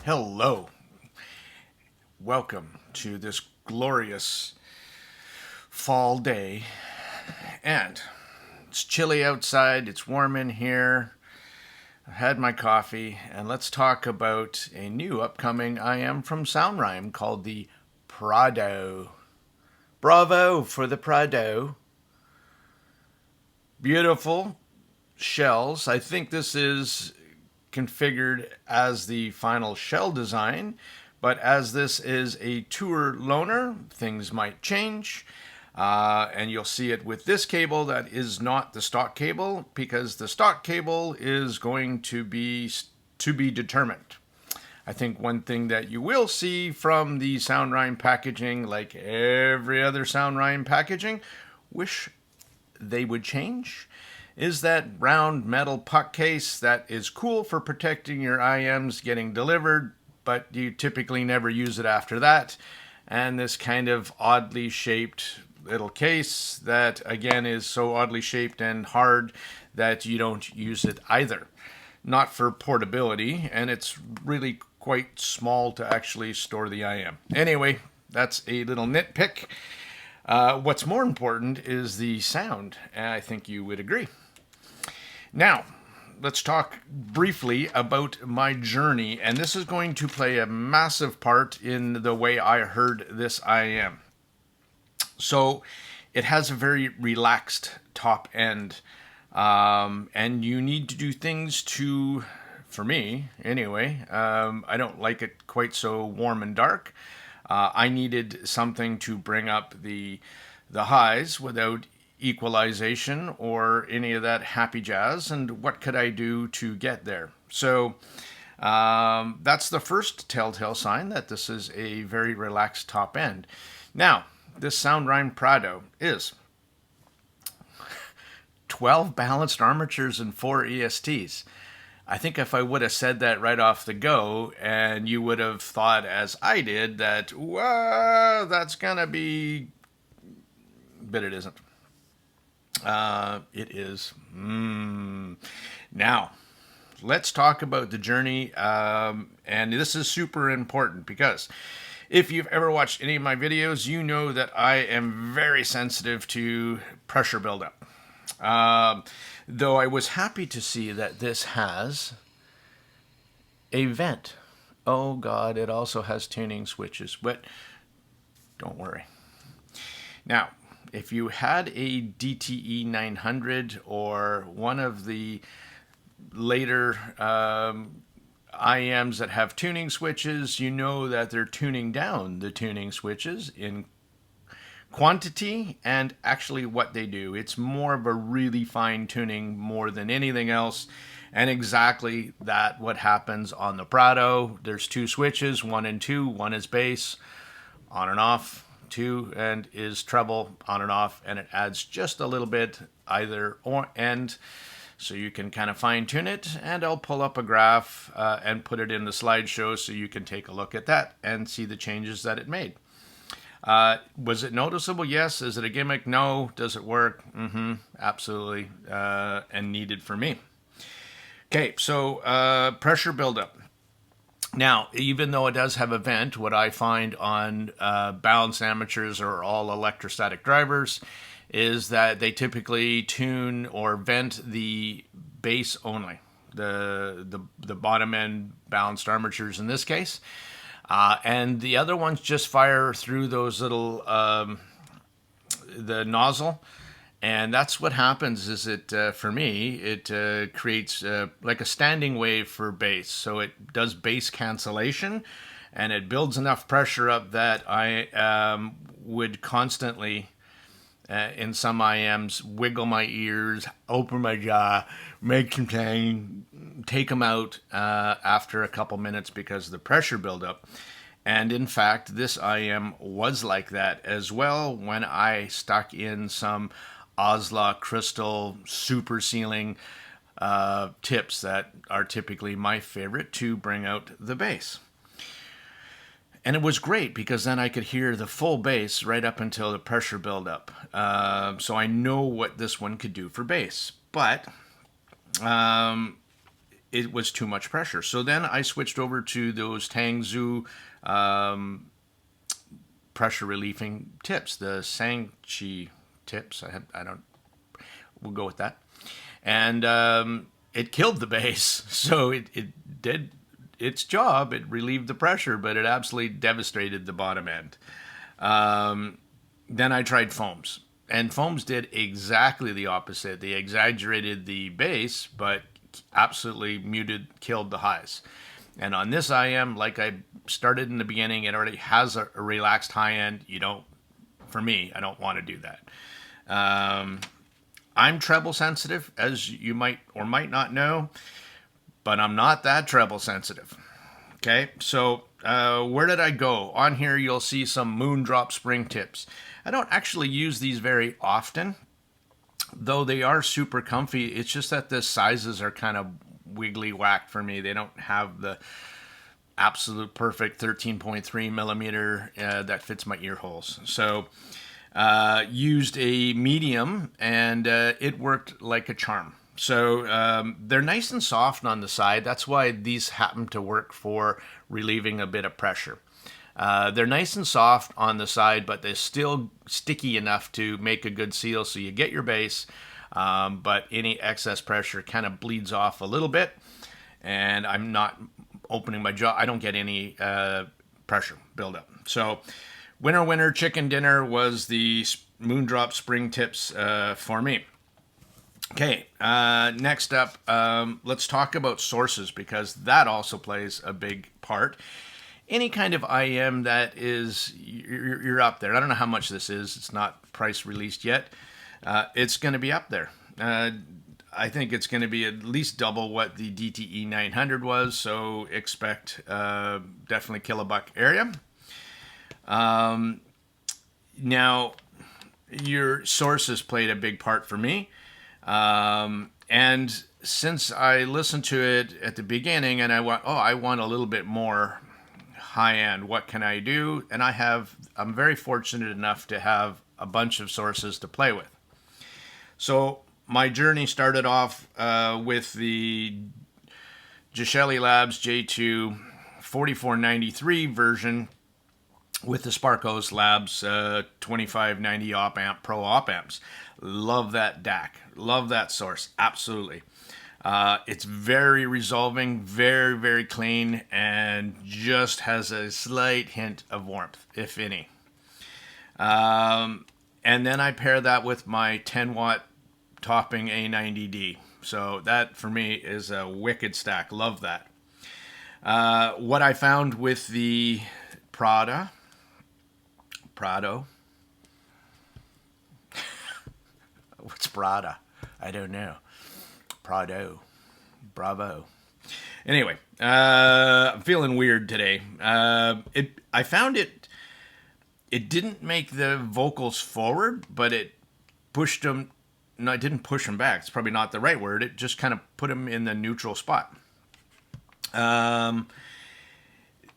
Hello. Welcome to this glorious fall day. And it's chilly outside, it's warm in here. I've had my coffee, and let's talk about a new upcoming IM from SoundRhyme called the PRADO. Bravo for the PRADO. Beautiful shells. I think this is configured as the final shell design, but as this is a tour loaner, things might change. And you'll see it with this cable that is not the stock cable, because the stock cable is going to be determined. I think one thing that you will see from the SoundRhyme packaging, like every other SoundRhyme packaging, wish they would change, is that round metal puck case that is cool for protecting your IMs getting delivered, but you typically never use it after that. And this kind of oddly shaped little case that, again, is so oddly shaped and hard that you don't use it either. Not for portability, and it's really quite small to actually store the IM. Anyway, that's a little nitpick. What's more important is the sound, and I think you would agree. Now, let's talk briefly about my journey, and this is going to play a massive part in the way I heard this IM. So, it has a very relaxed top end, and you need to do things to, for me anyway, I don't like it quite so warm and dark. I needed something to bring up the highs without equalization or any of that happy jazz, and what could I do to get there? So that's the first telltale sign that this is a very relaxed top end. Now, this SoundRhyme PRADO is 12 balanced armatures and 4 ESTs. I think if I would have said that right off the go, and you would have thought, as I did, that, well, that's gonna be, but it isn't. It is. Now, let's talk about the journey, and this is super important because if you've ever watched any of my videos, you know that I am very sensitive to pressure buildup. Though I was happy to see that this has a vent. Oh God, it also has tuning switches, but don't worry. Now, if you had a DTE 900 or one of the later IMs that have tuning switches, you know that they're tuning down the tuning switches in quantity and actually what they do. It's more of a really fine tuning more than anything else, and exactly that what happens on the PRADO. There's 2 switches, 1 and 2. 1 is bass, on and off. 2 and is treble, on and off, and it adds just a little bit either or end, so you can kind of fine tune it. And I'll pull up a graph and put it in the slideshow so you can take a look at that and see the changes that it made. Was it noticeable? Yes. Is it a gimmick? No. Does it work? Absolutely, and needed for me. Okay, so pressure buildup. Now, even though it does have a vent, what I find on balanced amateurs or all electrostatic drivers is that they typically tune or vent the bass only, the bottom end balanced armatures in this case. And the other ones just fire through those little, the nozzle. And that's what happens is it, for me, it creates like a standing wave for bass. So it does bass cancellation, and it builds enough pressure up that I would constantly, in some IMs, wiggle my ears, open my jaw, make some sound, take them out after a couple minutes because of the pressure buildup. And in fact, this IM was like that as well when I stuck in some Osla crystal super sealing tips that are typically my favorite to bring out the bass. And it was great because then I could hear the full bass right up until the pressure buildup. So I know what this one could do for bass. But it was too much pressure. So then I switched over to those Tangzhou pressure relieving tips, the Sangchi tips. I don't. We'll go with that. And it killed the bass. So it did its job. It relieved the pressure, but it absolutely devastated the bottom end. Then I tried foams. And foams did exactly the opposite. They exaggerated the bass, but absolutely killed the highs. And on this IM, like I started in the beginning, it already has a relaxed high end. For me, I don't want to do that. I'm treble sensitive, as you might or might not know, but I'm not that treble sensitive. Okay, so where did I go? On here, you'll see some Moondrop spring tips. I don't actually use these very often, though they are super comfy. It's just that the sizes are kind of wiggly whack for me. They don't have the absolute perfect 13.3 millimeter that fits my ear holes. So used a medium, and it worked like a charm. So they're nice and soft on the side. That's why these happen to work for relieving a bit of pressure. They're nice and soft on the side, but they're still sticky enough to make a good seal. So you get your bass, but any excess pressure kind of bleeds off a little bit. And I'm not opening my jaw. I don't get any pressure buildup. So winner chicken dinner was the Moondrop spring tips for me. Okay, next up, let's talk about sources, because that also plays a big part. Any kind of IM that is, you're up there. I don't know how much this is. It's not price released yet. It's going to be up there. I think it's going to be at least double what the DTE 900 was, so expect definitely kilobuck area. Now, your sources played a big part for me. And since I listened to it at the beginning and I want a little bit more high end, what can I do? And I'm very fortunate enough to have a bunch of sources to play with. So my journey started off with the Gishelli Labs J2 4493 version with the Sparkos Labs 2590 op amp Pro op amps. Love that DAC. Love that source. Absolutely. It's very resolving, very, very clean, and just has a slight hint of warmth, if any. And then I pair that with my 10-watt topping A90D. So that, for me, is a wicked stack. Love that. What I found with the PRADO. What's PRADO? I don't know. PRADO. Bravo. Anyway, I'm feeling weird today. I found it didn't make the vocals forward, but it pushed them. No, it didn't push them back. It's probably not the right word. It just kind of put them in the neutral spot.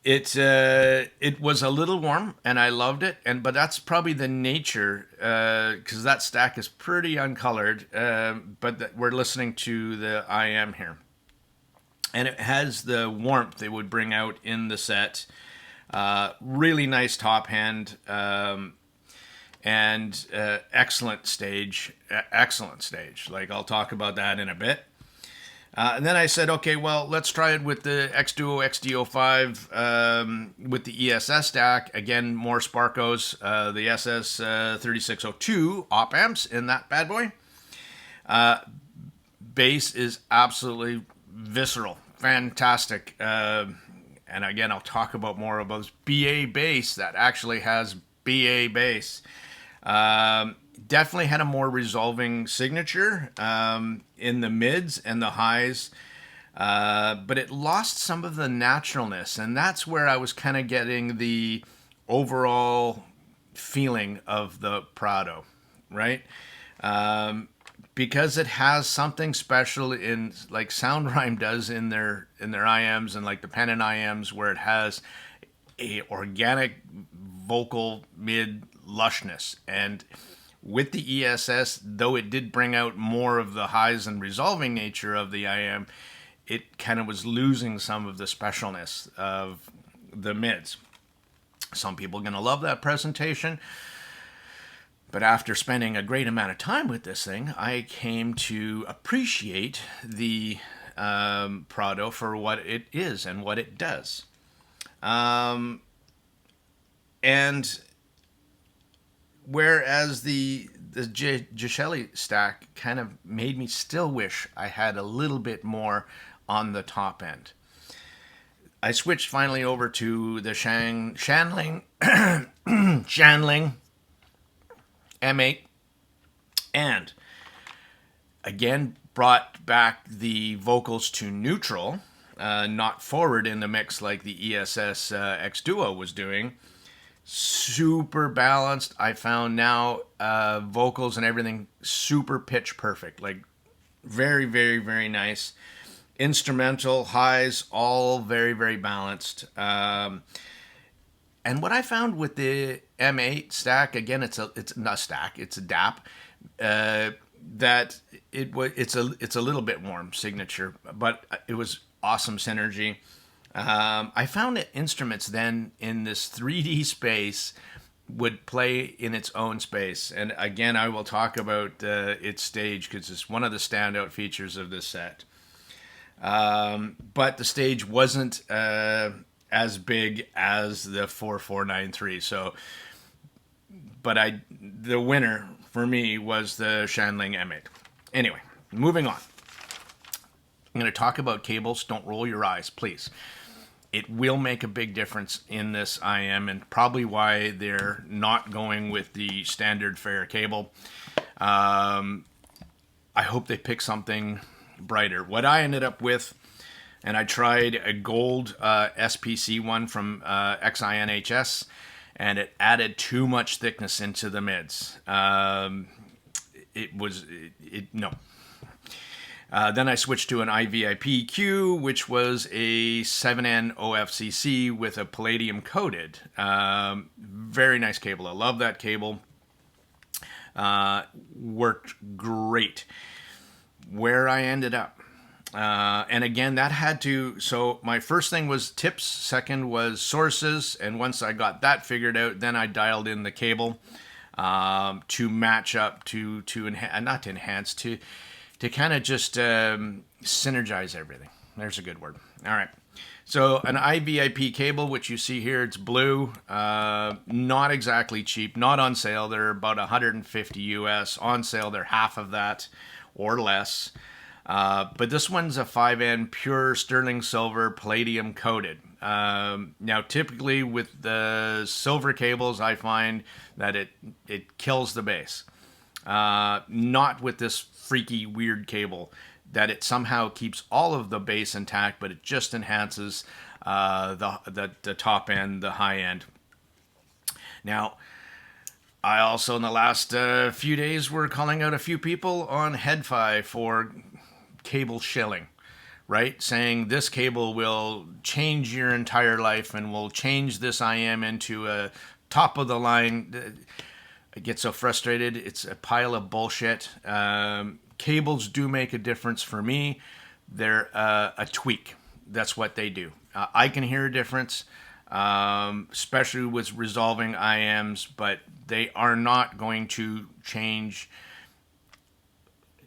It was a little warm, and I loved it. But that's probably the nature, because that stack is pretty uncolored. But we're listening to the IM here, and it has the warmth it would bring out in the set. Really nice top hand, and excellent stage. Excellent stage. Like, I'll talk about that in a bit. And then I said, okay, well, let's try it with the X-Duo XD05 with the ESS stack. Again, more Sparkos, the SS 3602 op amps in that bad boy. Bass is absolutely visceral, fantastic. And again, I'll talk about more of those BA bass that actually has BA bass. Definitely had a more resolving signature in the mids and the highs, but it lost some of the naturalness, and that's where I was kind of getting the overall feeling of the PRADO, right? Because it has something special in, like Sound Rhyme does in their IMs and like the Pennant IMs, where it has a organic vocal mid lushness. And with the ESS, though it did bring out more of the highs and resolving nature of the IM, it kind of was losing some of the specialness of the mids. Some people are going to love that presentation. But after spending a great amount of time with this thing, I came to appreciate the PRADO for what it is and what it does. And whereas the Gishelli stack kind of made me still wish I had a little bit more on the top end. I switched finally over to the Shandling M8, and again brought back the vocals to neutral, not forward in the mix like the ESS X Duo was doing. Super balanced. I found now vocals and everything super pitch perfect, like very, very, very nice. Instrumental, highs, all very, very balanced. And what I found with the M8 stack, again, it's not a stack, it's a DAP, that it's a little bit warm signature, but it was awesome synergy. I found that instruments then in this 3D space would play in its own space. And again, I will talk about its stage because it's one of the standout features of this set. But the stage wasn't as big as the 4493. So, but the winner for me was the Shandling M8. Anyway, moving on. I'm going to talk about cables. Don't roll your eyes, please. It will make a big difference in this IM, and probably why they're not going with the standard fare cable. I hope they pick something brighter. What I ended up with, and I tried a gold SPC one from XINHS, and it added too much thickness into the mids. No. Then I switched to an IVIP Q, which was a 7N OFCC with a palladium coated. Very nice cable. I love that cable. Worked great. Where I ended up. And again, that had to... So my first thing was tips. Second was sources. And once I got that figured out, then I dialed in the cable to match up, to kind of just synergize everything. There's a good word. All right. So an IVIP cable, which you see here, it's blue. Not exactly cheap. Not on sale. They're about $150 US. On sale, they're half of that or less. But this one's a 5N pure sterling silver palladium coated. Now, typically with the silver cables, I find that it kills the bass. Not with this freaky weird cable, that it somehow keeps all of the bass intact, but it just enhances the top end, the high end. Now, I also in the last few days were calling out a few people on HeadFi for cable shilling, right? Saying this cable will change your entire life and will change this IM into a top of the line. I get so frustrated. It's a pile of bullshit. Cables do make a difference for me. They're a tweak. That's what they do. I can hear a difference, especially with resolving IMs, but they are not going to change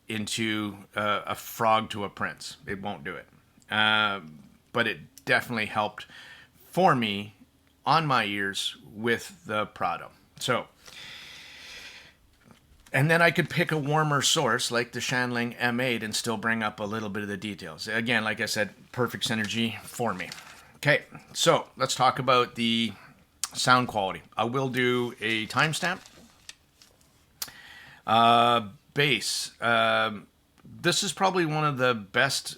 into a frog to a prince. It won't do it. But it definitely helped for me on my ears with the PRADO. So... And then I could pick a warmer source like the Shandling M8 and still bring up a little bit of the details. Again, like I said, perfect synergy for me. Okay, so let's talk about the sound quality. I will do a timestamp. Bass. This is probably one of the best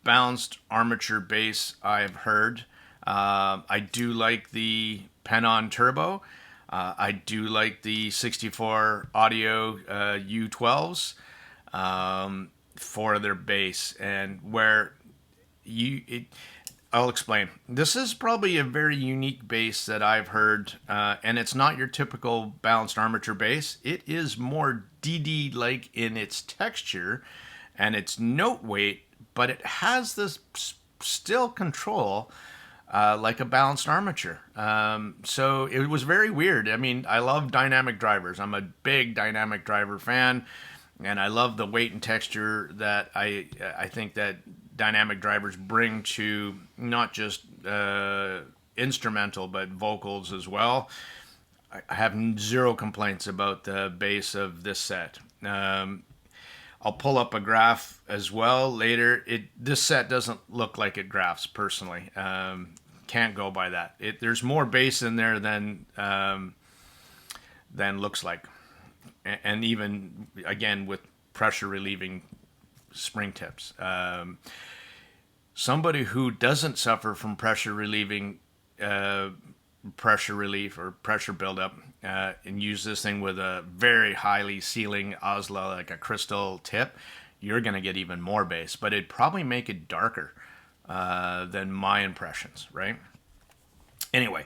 balanced armature bass I've heard. I do like the Pen-On Turbo. I do like the 64 Audio U12s for their bass, and where I'll explain. This is probably a very unique bass that I've heard, and it's not your typical balanced armature bass. It is more DD-like in its texture and its note weight but it has this still control like a balanced armature. So it was very weird. I mean, I love dynamic drivers. I'm a big dynamic driver fan, and I love the weight and texture that I think that dynamic drivers bring to not just instrumental but vocals as well. I have zero complaints about the bass of this set. I'll pull up a graph as well later. This set doesn't look like it graphs personally. Can't go by that. There's more bass in there than looks like, and even again with pressure relieving spring tips. Somebody who doesn't suffer from pressure relieving pressure relief or pressure buildup and use this thing with a very highly sealing Osla, like a crystal tip, you're going to get even more bass, but it'd probably make it darker than my impressions, right? Anyway,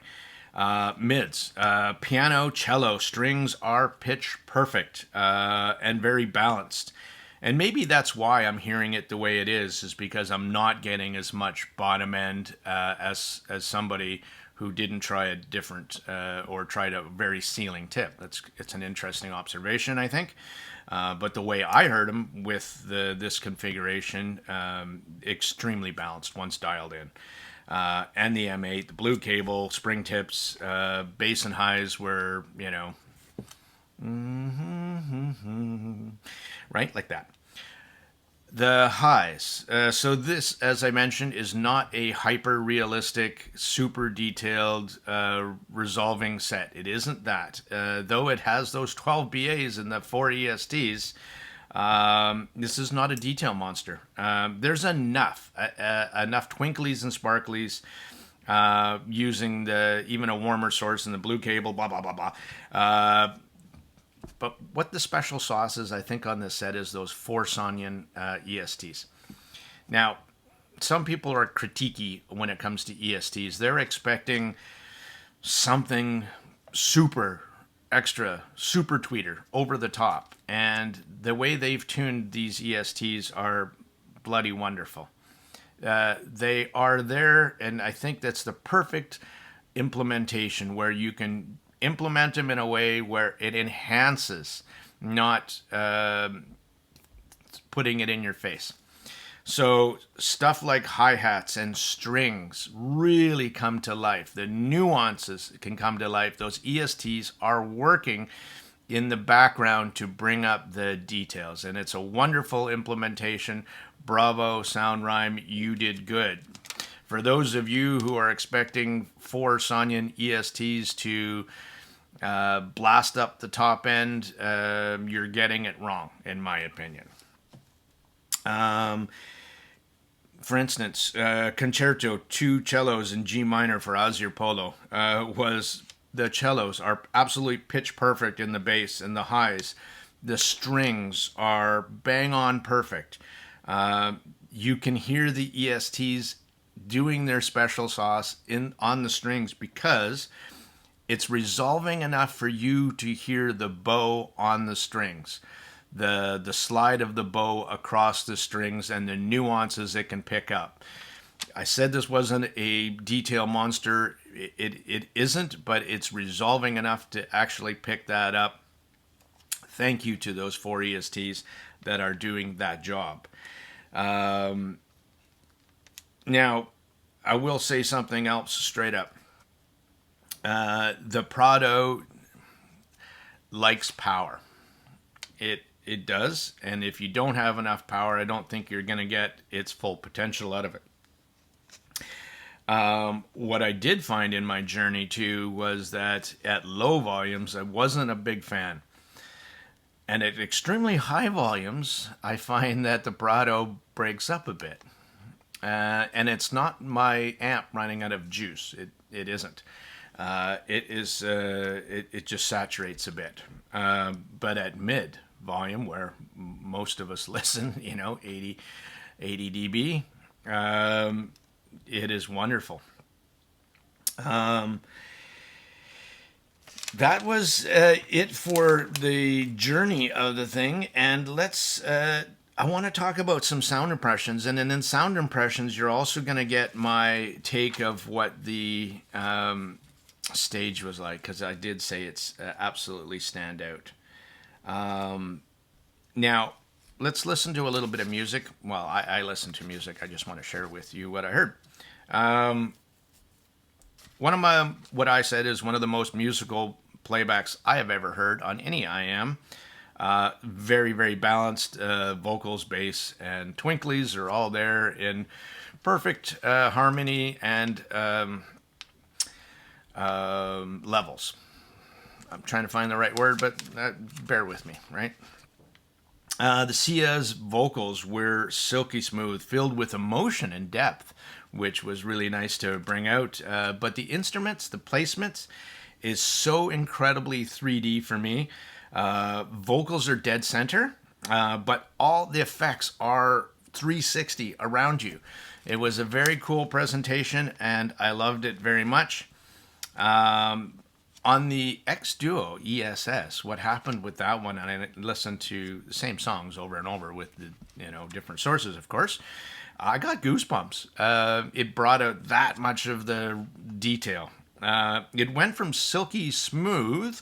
mids, piano, cello, strings are pitch perfect and very balanced. And maybe that's why I'm hearing it the way it is because I'm not getting as much bottom end as somebody who didn't try a different or tried a very sealing tip. It's an interesting observation, I think. But the way I heard them with this configuration, extremely balanced once dialed in. And the M8, the blue cable, spring tips, bass and highs were, right? Like that. The highs. So this, as I mentioned, is not a hyper-realistic, super detailed resolving set. It isn't that. Though it has those 12 BAs and the 4 ESTs, this is not a detail monster. There's enough twinklies and sparklies using even a warmer source in the blue cable, blah, blah, blah, blah. But what the special sauce is, I think, on this set is those 4 Sonyan ESTs. Now, some people are critiquey when it comes to ESTs. They're expecting something super extra, super tweeter, over the top. And the way they've tuned these ESTs are bloody wonderful. They are there, and I think that's the perfect implementation where you can implement them in a way where it enhances, not putting it in your face. So stuff like hi-hats and strings really come to life. The nuances can come to life. Those ESTs are working in the background to bring up the details. And it's a wonderful implementation. Bravo, Sound Rhyme, you did good. For those of you who are expecting 4 Sonyan ESTs to blast up the top end, you're getting it wrong, in my opinion. For instance, Concerto, 2 cellos in G minor for Azir Polo, the cellos are absolutely pitch perfect in the bass and the highs. The strings are bang on perfect. You can hear the ESTs doing their special sauce on the strings because it's resolving enough for you to hear the bow on the strings, the slide of the bow across the strings, and the nuances it can pick up. I said this wasn't a detail monster. It isn't, but it's resolving enough to actually pick that up. Thank you to those 4 ESTs that are doing that job. Now, I will say something else straight up. The PRADO likes power. It does, and if you don't have enough power, I don't think you're going to get its full potential out of it. What I did find in my journey too was that at low volumes, I wasn't a big fan. And at extremely high volumes, I find that the PRADO breaks up a bit. And it's not my amp running out of juice. It isn't. It just saturates a bit. But at mid volume, where most of us listen, 80 dB, it is wonderful. That was it for the journey of the thing, and let's I want to talk about some sound impressions, and then in sound impressions, you're also going to get my take of what the stage was like, because I did say it's absolutely stand out. Now, let's listen to a little bit of music. Well, I listen to music. I just want to share with you what I heard. One of my, what I said is one of the most musical playbacks I have ever heard on any IM. Very, very balanced vocals, bass, and twinklies are all there in perfect harmony and levels. I'm trying to find the right word, but bear with me, right? The Sia's vocals were silky smooth, filled with emotion and depth, which was really nice to bring out. But the instruments, the placements, is so incredibly 3D for me. Vocals are dead center, but all the effects are 360 around you. It was a very cool presentation, and I loved it very much. On the X Duo ESS, what happened with that one, and I listened to the same songs over and over with the different sources, of course. I got goosebumps. It brought out that much of the detail. It went from silky smooth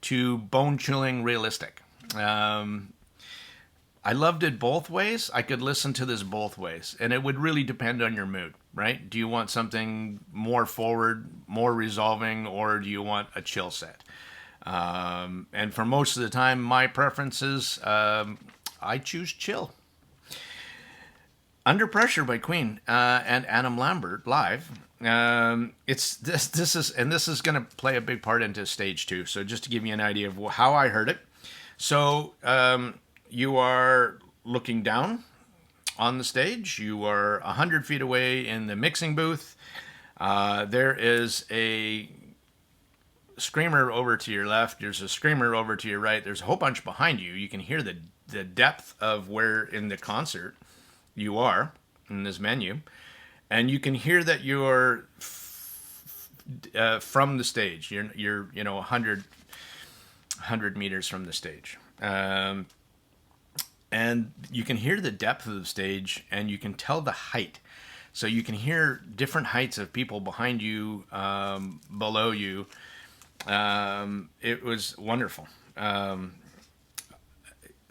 to bone-chilling realistic. I loved it both ways. I could listen to this both ways, and it would really depend on your mood, right? Do you want something more forward, more resolving, or do you want a chill set? And for most of the time, my preferences, I choose chill. Under Pressure by Queen and Adam Lambert live. This is going to play a big part into stage 2. So just to give you an idea of how I heard it. So you are looking down on the stage. You are 100 feet away in the mixing booth. There is a screamer over to your left. There's a screamer over to your right. There's a whole bunch behind you. You can hear the depth of where in the concert you are in this menu, and you can hear that you're from the stage. You're 100 meters from the stage, and you can hear the depth of the stage, and you can tell the height. So you can hear different heights of people behind you, below you. It was wonderful.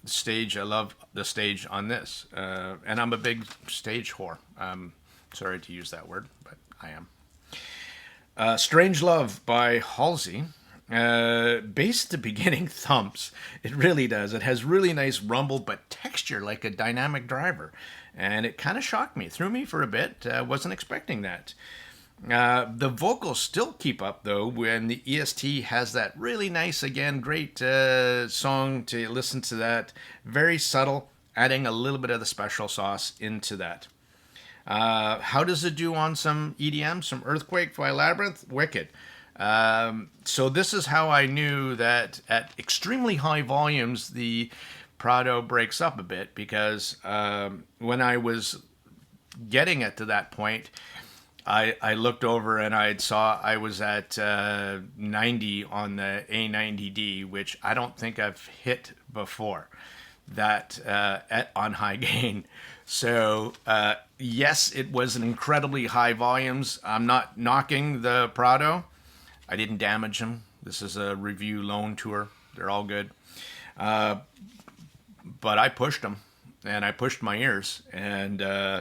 Stage, I love the stage on this, and I'm a big stage whore. Sorry to use that word, but I am. Strange Love by Halsey. Bass at the beginning thumps. It really does. It has really nice rumble, but texture like a dynamic driver, and it kind of shocked me, threw me for a bit. Wasn't expecting that. The vocals still keep up, though, when the EST has that really nice, again, great song to listen to that. Very subtle, adding a little bit of the special sauce into that. How does it do on some EDM, some Earthquake by Labyrinth? Wicked. So this is how I knew that at extremely high volumes, the PRADO breaks up a bit, because when I was getting it to that point, I looked over and I was at 90 on the A90D, which I don't think I've hit before, that on high gain. So yes, it was an incredibly high volumes. I'm not knocking the PRADO. I didn't damage them. This is a review loan tour. They're all good. But I pushed them, and I pushed my ears, and I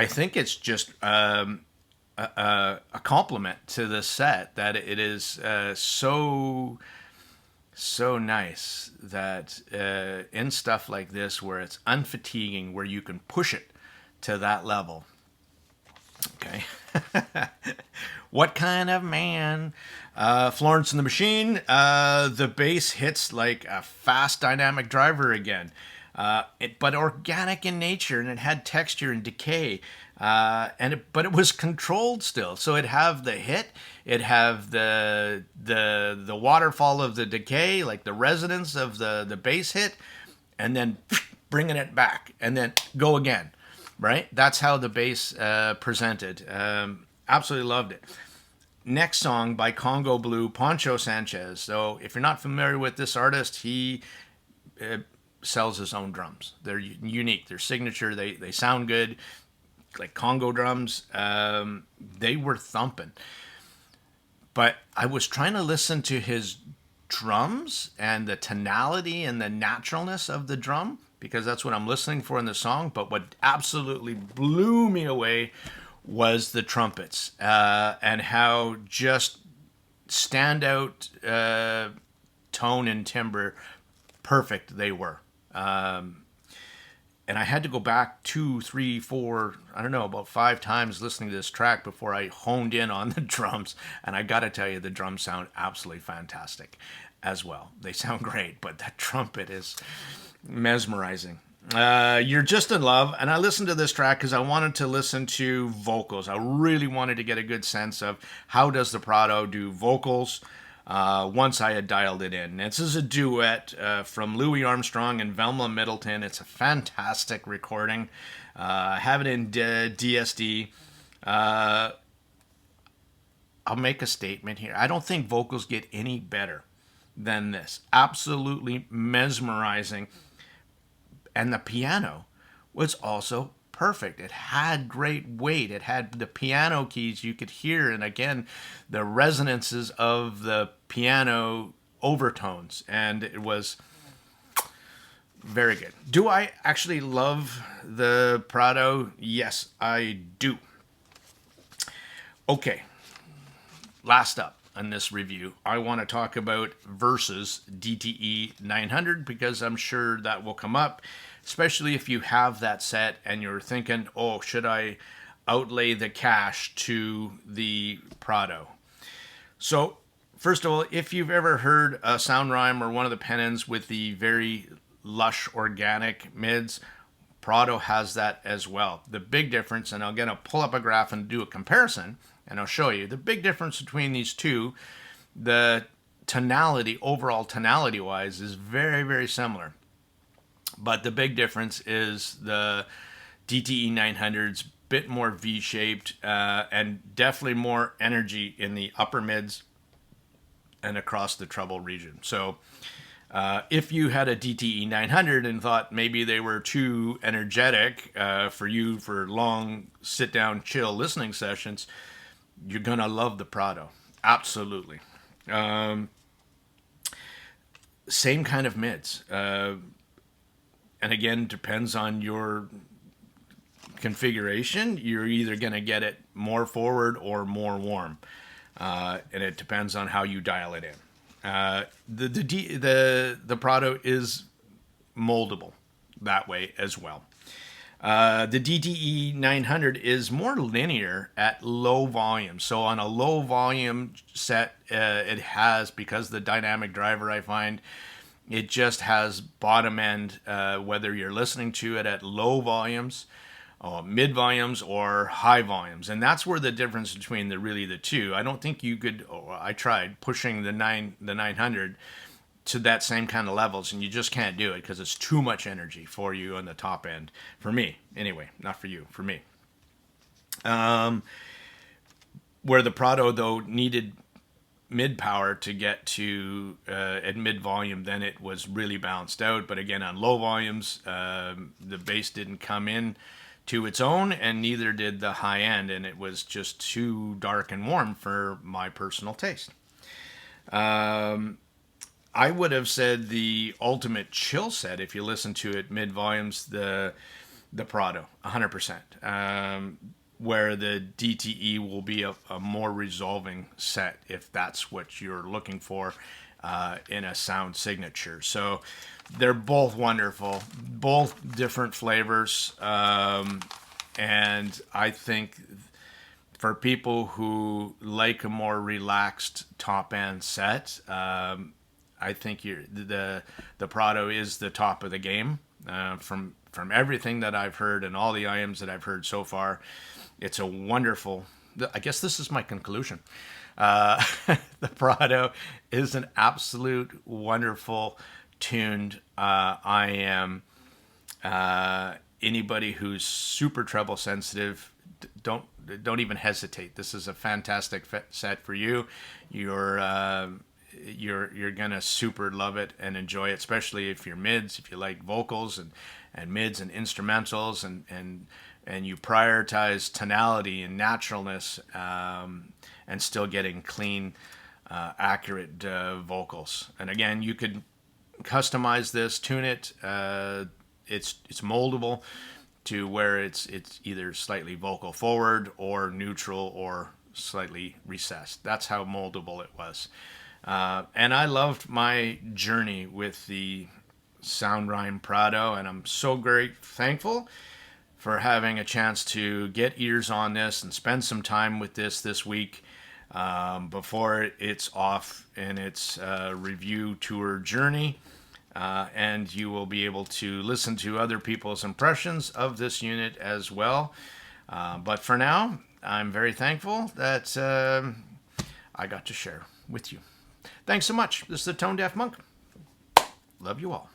think it's just a compliment to the set that it is so nice that in stuff like this, where it's unfatiguing, where you can push it to that level. Okay. What Kind of Man? Florence and the Machine. The bass hits like a fast dynamic driver again. But organic in nature, and it had texture and decay. But it was controlled still. So it'd have the hit, it'd have the waterfall of the decay, like the resonance of the bass hit, and then bringing it back, and then go again, right? That's how the bass presented. Absolutely loved it. Next song by Congo Blue, Poncho Sanchez. So if you're not familiar with this artist, he sells his own drums. They're unique. They're signature. They sound good, like Congo drums. They were thumping. But I was trying to listen to his drums and the tonality and the naturalness of the drum, because that's what I'm listening for in the song. But what absolutely blew me away was the trumpets, and how just standout tone and timbre perfect they were. And I had to go back 2, 3, 4, I don't know, about 5 times listening to this track before I honed in on the drums. And I got to tell you, the drums sound absolutely fantastic as well. They sound great, but that trumpet is mesmerizing. You're Just in Love. And I listened to this track because I wanted to listen to vocals. I really wanted to get a good sense of how does the Prado do vocals once I had dialed it in. This is a duet from Louis Armstrong and Velma Middleton. It's a fantastic recording. I have it in DSD. I'll make a statement here. I don't think vocals get any better than this. Absolutely mesmerizing. And the piano was also perfect. It had great weight. It had the piano keys you could hear, and again, the resonances of the piano overtones, and it was very good. Do I actually love the Prado? Yes, I do. Okay, last up on this review, I want to talk about Versus DTE 900, because I'm sure that will come up, especially if you have that set and you're thinking, oh, should I outlay the cash to the Prado? So, first of all, if you've ever heard a sound rhyme or one of the pennants with the very lush organic mids, Prado has that as well. The big difference, and I'm going to pull up a graph and do a comparison, and I'll show you the big difference between these two. The tonality, overall tonality wise, is very, very similar. But the big difference is the DTE 900's bit more V-shaped, and definitely more energy in the upper mids and across the treble region. So if you had a DTE 900 and thought maybe they were too energetic for you for long sit-down, chill listening sessions, you're going to love the Prado. Absolutely. Same kind of mids. And again, depends on your configuration. You're either going to get it more forward or more warm. And it depends on how you dial it in. The Prado is moldable that way as well. The DTE 900 is more linear at low volume. So on a low volume set, it has, because the dynamic driver, I find, it just has bottom end, whether you're listening to it at low volumes, mid volumes, or high volumes. And that's where the difference between the two. I don't think you could, I tried pushing the 900 to that same kind of levels, and you just can't do it because it's too much energy for you on the top end. For me, anyway, not for you, for me. Where the Prado, though, needed mid power to get to at mid volume, then it was really balanced out. But again, on low volumes, the bass didn't come in to its own, and neither did the high end, and it was just too dark and warm for my personal taste. I would have said the ultimate chill set, if you listen to it mid volumes, the Prado, 100%. Where the DTE will be a more resolving set, if that's what you're looking for in a sound signature. So they're both wonderful, both different flavors, and I think for people who like a more relaxed top end set, I think the Prado is the top of the game. From everything that I've heard and all the IMs that I've heard so far, it's a wonderful, I guess this is my conclusion. The Prado is an absolute wonderful tuned IM. Anybody who's super treble sensitive, don't even hesitate. This is a fantastic set for you. you're gonna super love it and enjoy it, especially if you're mids, if you like vocals and mids and instrumentals, and you prioritize tonality and naturalness, and still getting clean, accurate vocals. And again, you could customize this, tune it. It's moldable to where it's either slightly vocal forward or neutral or slightly recessed. That's how moldable it was. And I loved my journey with the Soundrhyme PRADO, and I'm so very thankful for having a chance to get ears on this and spend some time with this week, before it's off in its review tour journey. And you will be able to listen to other people's impressions of this unit as well. But for now, I'm very thankful that I got to share with you. Thanks so much. This is the Tone Deaf Monk. Love you all.